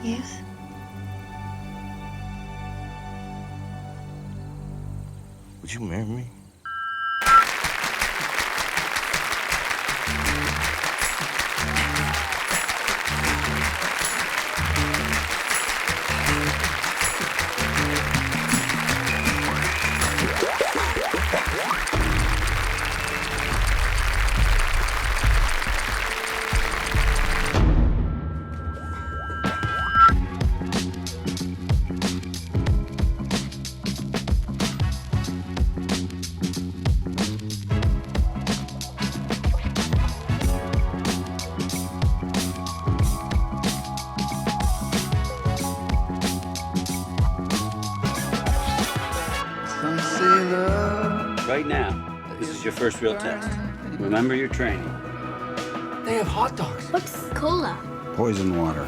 Yes? Would you marry me? Right now, this is your first real test. Remember your training. They have hot dogs. What's cola? Poison water.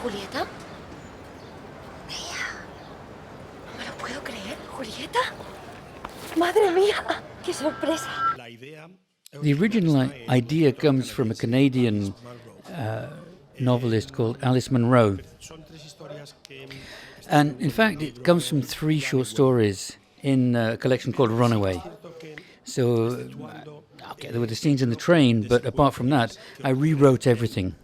¿Julieta? Ella. No me lo puedo creer. ¿Julieta? ¡Madre mía! ¡Qué sorpresa! The original idea comes from a Canadian novelist called Alice Munro. And in fact, it comes from 3 short stories in a collection called Runaway. So, okay, there were the scenes in the train, but apart from that, I rewrote everything.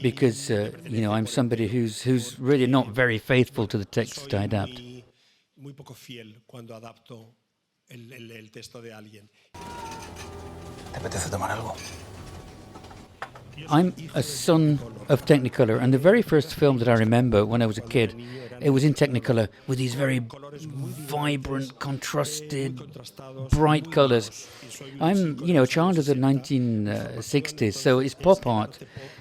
Because, I'm somebody who's really not very faithful to the text I adapt. I'm a son of Technicolor, and the very first film that I remember when I was a kid, it was in Technicolor with these very vibrant, contrasted, bright colors. I'm, a child of the 1960s, so it's pop art,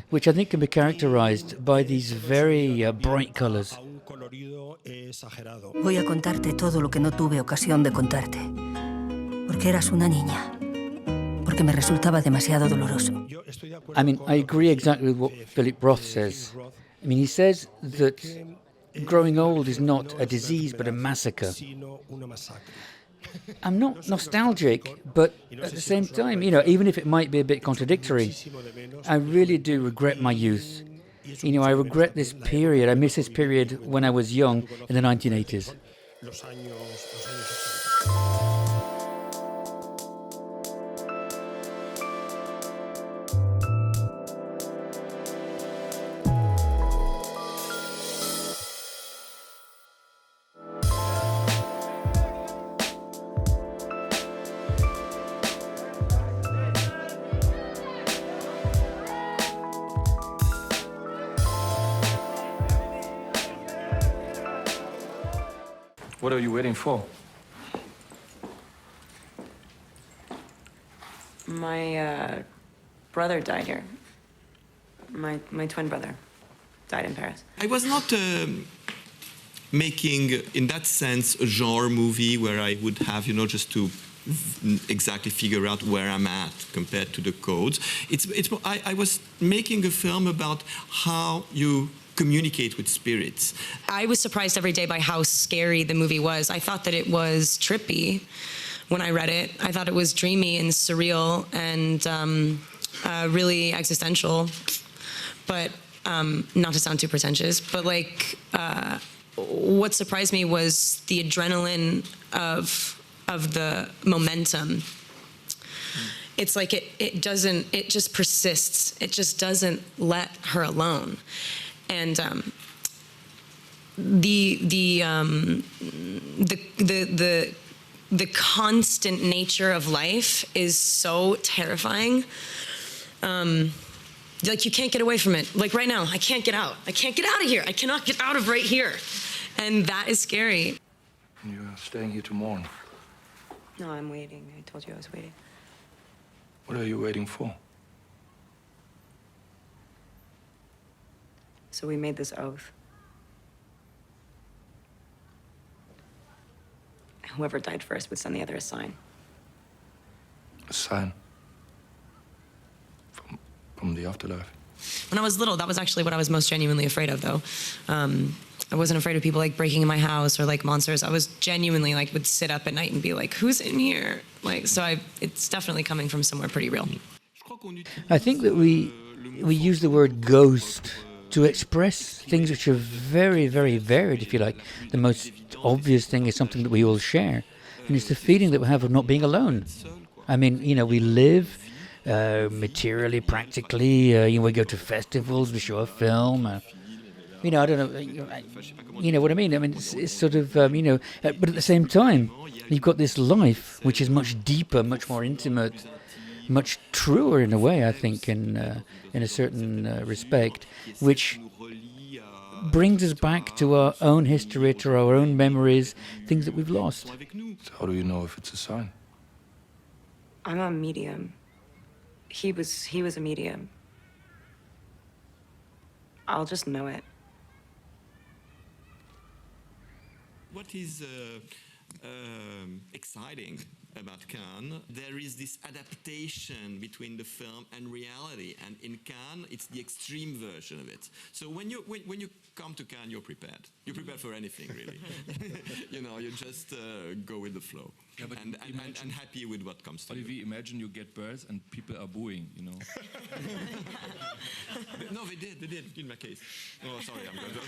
which I think can be characterized by these very bright colors. Voy a contarte todo lo que no tuve ocasión de contarte. Porque eras una niña. Porque me resultaba demasiado doloroso. I agree exactly with what Philip Roth says. He says that growing old is not a disease but a massacre. I'm not nostalgic, but at the same time, even if it might be a bit contradictory, I really do regret my youth. I regret this period. I miss this period when I was young in the 1980s. What are you waiting for? My brother died here. My twin brother died in Paris. I was not making, in that sense, a genre movie where I would have, just to exactly figure out where I'm at compared to the codes. I was making a film about how you communicate with spirits. I was surprised every day by how scary the movie was. I thought that it was trippy when I read it. I thought it was dreamy and surreal and really existential, but not to sound too pretentious, but what surprised me was the adrenaline of the momentum. It's like it just persists. It just doesn't let her alone. And the constant nature of life is so terrifying. Like, you can't get away from it. Like right now, I can't get out. I can't get out of here. I cannot get out of right here. And that is scary. You're staying here to mourn. No, I'm waiting. I told you I was waiting. What are you waiting for? So we made this oath. Whoever died first would send the other a sign. A sign? From the afterlife? When I was little, that was actually what I was most genuinely afraid of, though. I wasn't afraid of people, like, breaking in my house or, like, monsters. I was genuinely, like, would sit up at night and be like, who's in here? Like, so it's definitely coming from somewhere pretty real. I think that we use the word ghost to express things which are very, very varied, if you like. The most obvious thing is something that we all share, and it's the feeling that we have of not being alone. I mean, you know, we live materially, practically, we go to festivals, we show a film, I don't know, you know what I mean? I mean, it's sort of, but at the same time, you've got this life which is much deeper, much more intimate, much truer in a way, I think, in a certain respect, which brings us back to our own history, to our own memories, things that we've lost. So how do you know if it's a sign? I'm a medium. He was a medium. I'll just know it. What is exciting about Cannes, there is this adaptation between the film and reality, and in Cannes it's the extreme version of it. So when you come to Cannes, you're prepared. You're prepared for anything, really. You just go with the flow, yeah, and happy with what comes to you. But if you imagine you get birds and people are booing, you know. No, they did in my case. Oh, sorry, I'm going to...